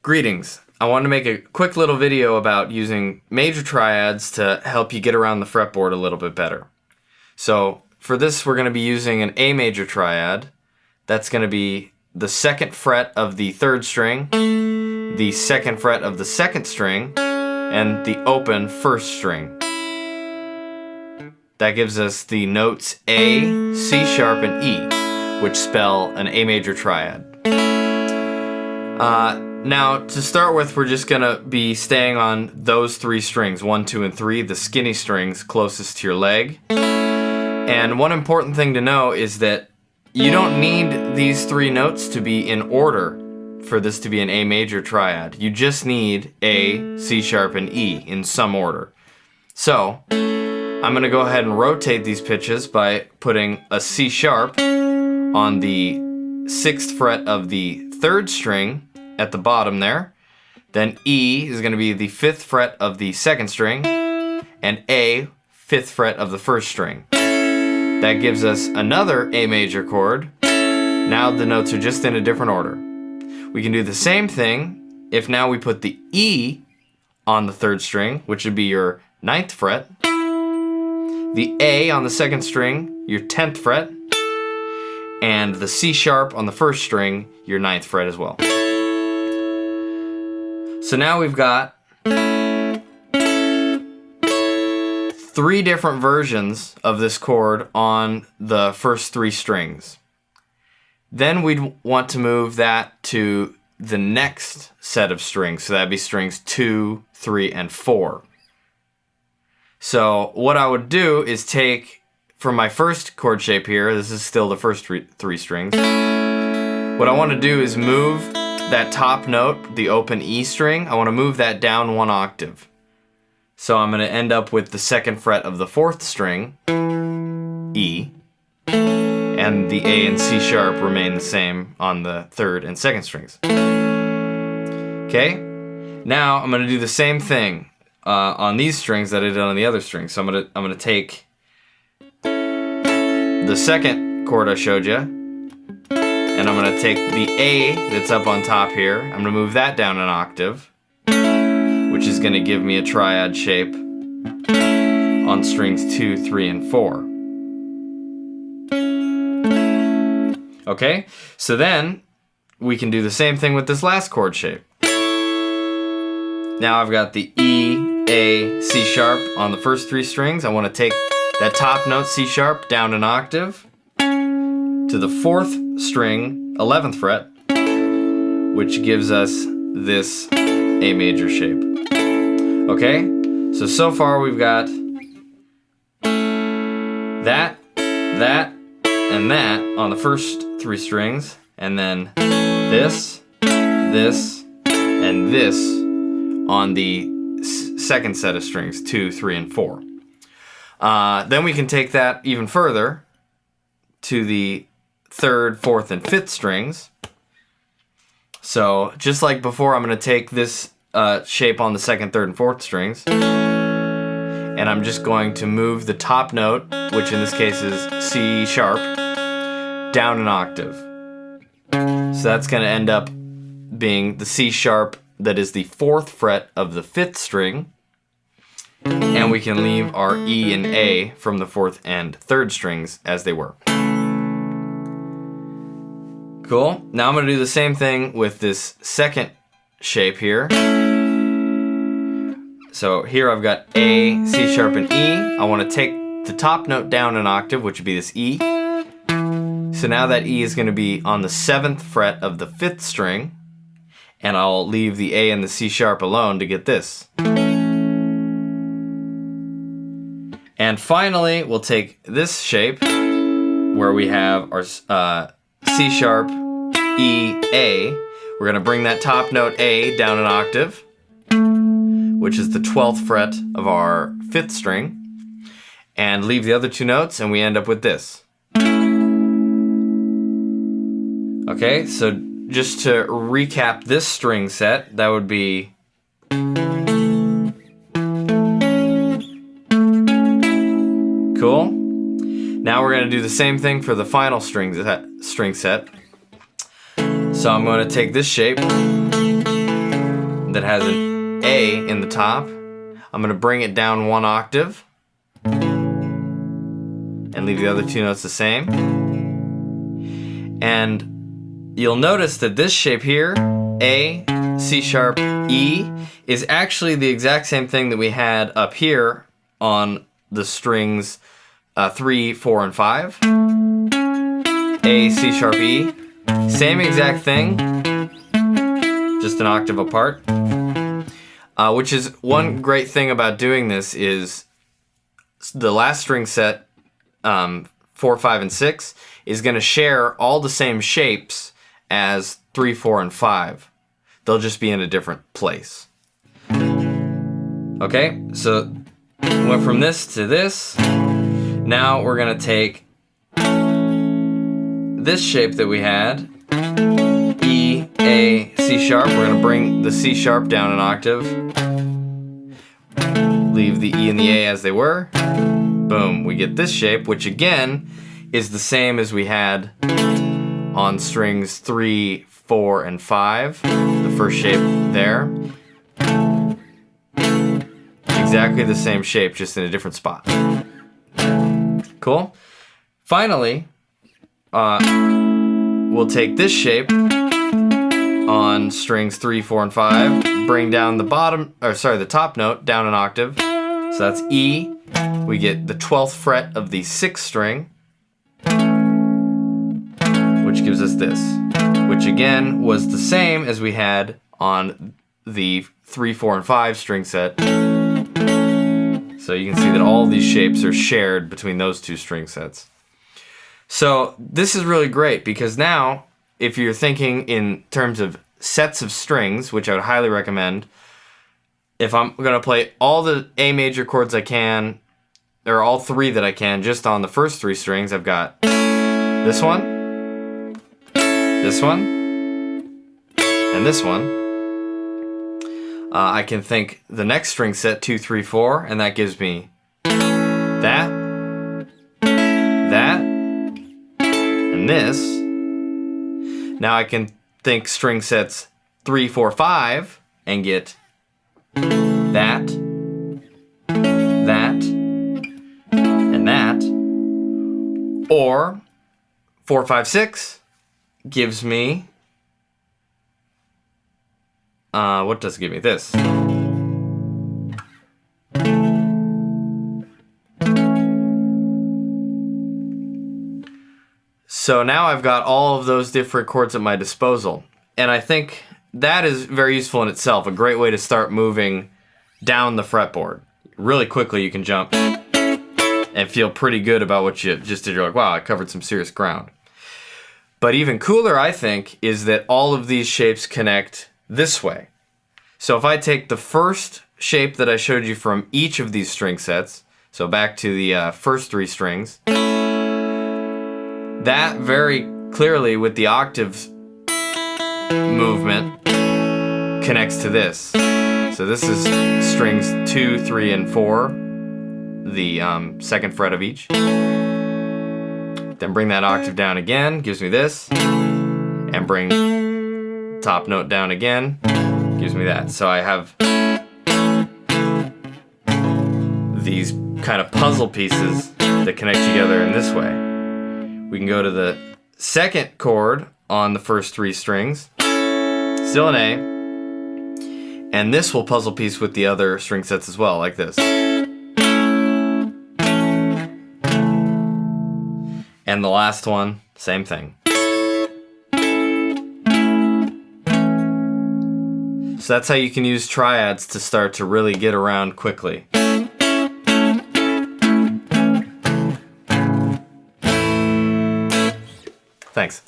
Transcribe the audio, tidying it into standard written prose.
Greetings. I wanted to make a quick little video about using major triads to help you get around the fretboard a little bit better. So for this we're going to be using an A major triad. That's going to be the 2nd fret of the 3rd string, the 2nd fret of the 2nd string, and the open 1st string. That gives us the notes A, C sharp, and E, which spell an A major triad. Now, to start with, we're just going to be staying on those 3 strings, 1, 2, and 3, the skinny strings closest to your leg. And one important thing to know is that you don't need these 3 notes to be in order for this to be an A major triad. You just need A, C sharp, and E in some order. So, I'm going to go ahead and rotate these pitches by putting a C sharp on the 6th fret of the 3rd string at the bottom there. Then E is going to be the 5th fret of the 2nd string, and A, 5th fret of the 1st string. That gives us another A major chord. Now the notes are just in a different order. We can do the same thing if now we put the E on the 3rd string, which would be your 9th fret, the A on the 2nd string, your 10th fret, and the C sharp on the 1st string, your 9th fret as well. So now we've got 3 different versions of this chord on the first 3 strings. Then we'd want to move that to the next set of strings. So that'd be strings 2, 3, and 4. So what I would do is take, for my first chord shape here, this is still the first 3 strings. What I want to do is move that top note, the open E string, I want to move that down 1 octave. So I'm going to end up with the 2nd fret of the 4th string, E, and the A and C sharp remain the same on the 3rd and 2nd strings. Okay, now I'm going to do the same thing on these strings that I did on the other strings. So I'm going to take the 2nd chord I showed you, and I'm going to take the A that's up on top here, I'm going to move that down 1 octave, which is going to give me a triad shape on strings 2, 3, and 4. Okay, so then we can do the same thing with this last chord shape. Now I've got the E, A, C sharp on the first 3 strings. I want to take that top note C sharp down 1 octave to the 4th string, 11th fret, which gives us this A major shape. Okay, so far we've got that, and that on the first 3 strings, and then this, and this on the 2nd set of strings, 2, 3, and 4. Then we can take that even further to the 3rd, 4th, and 5th strings. So just like before, I'm going to take this shape on the 2nd, 3rd, and 4th strings, and I'm just going to move the top note, which in this case is C sharp, down 1 octave. So that's going to end up being the C sharp that is the 4th fret of the 5th string, and we can leave our E and A from the 4th and 3rd strings as they were. Cool. Now I'm going to do the same thing with this 2nd shape here. So here I've got A, C sharp, and E. I want to take the top note down 1 octave, which would be this E. So now that E is going to be on the 7th fret of the 5th string, and I'll leave the A and the C sharp alone to get this. And finally, we'll take this shape where we have our C sharp, E, A. We're going to bring that top note A down 1 octave, which is the 12th fret of our 5th string, and leave the other 2 notes, and we end up with this. Okay, so just to recap this string set, that would be cool. Now we're going to do the same thing for the final string set. So I'm going to take this shape, that has an A in the top. I'm gonna bring it down 1 octave and leave the other 2 notes the same. And you'll notice that this shape here, A, C sharp, E, is actually the exact same thing that we had up here on the strings 3, 4, and 5. A, C sharp, E. Same exact thing, just an octave apart. Which is one great thing about doing this is the last string set, 4, 5, and 6, is going to share all the same shapes as 3, 4, and 5. They'll just be in a different place. Okay, so went from this to this. Now we're going to take this shape that we had, E, A, C sharp. We're going to bring the C sharp down an octave. Leave the E and the A as they were. Boom, we get this shape, which again is the same as we had on strings 3, 4, and 5. The first shape there. Exactly the same shape, just in a different spot. Cool. Finally, we'll take this shape on strings 3, 4, and 5, bring down the top note down an octave. So that's E. We get the 12th fret of the 6th string, which gives us this, which again was the same as we had on the 3, 4, and 5 string set. So you can see that all these shapes are shared between those 2 string sets. So this is really great because now, if you're thinking in terms of sets of strings, which I would highly recommend, if I'm going to play all the A major chords I can, or all 3 that I can, just on the first 3 strings, I've got this one, this one, and this one. I can think the next string set, 2, 3, 4, and that gives me that, and this. Now I can think string sets 3, 4, 5 and get that, and that. Or 4, 5, 6 gives me, what does it give me? This. So now I've got all of those different chords at my disposal. And I think that is very useful in itself, a great way to start moving down the fretboard. Really quickly you can jump and feel pretty good about what you just did. You're like, wow, I covered some serious ground. But even cooler, I think, is that all of these shapes connect this way. So if I take the first shape that I showed you from each of these string sets, so back to the first 3 strings, that very clearly with the octaves movement connects to this. So this is strings 2, 3, and 4, the 2nd fret of each. Then bring that octave down again, gives me this, and bring top note down again, gives me that. So I have these kind of puzzle pieces that connect together in this way. We can go to the 2nd chord on the first 3 strings, still an A, and this will puzzle piece with the other string sets as well, like this. And the last one, same thing. So that's how you can use triads to start to really get around quickly. Thanks.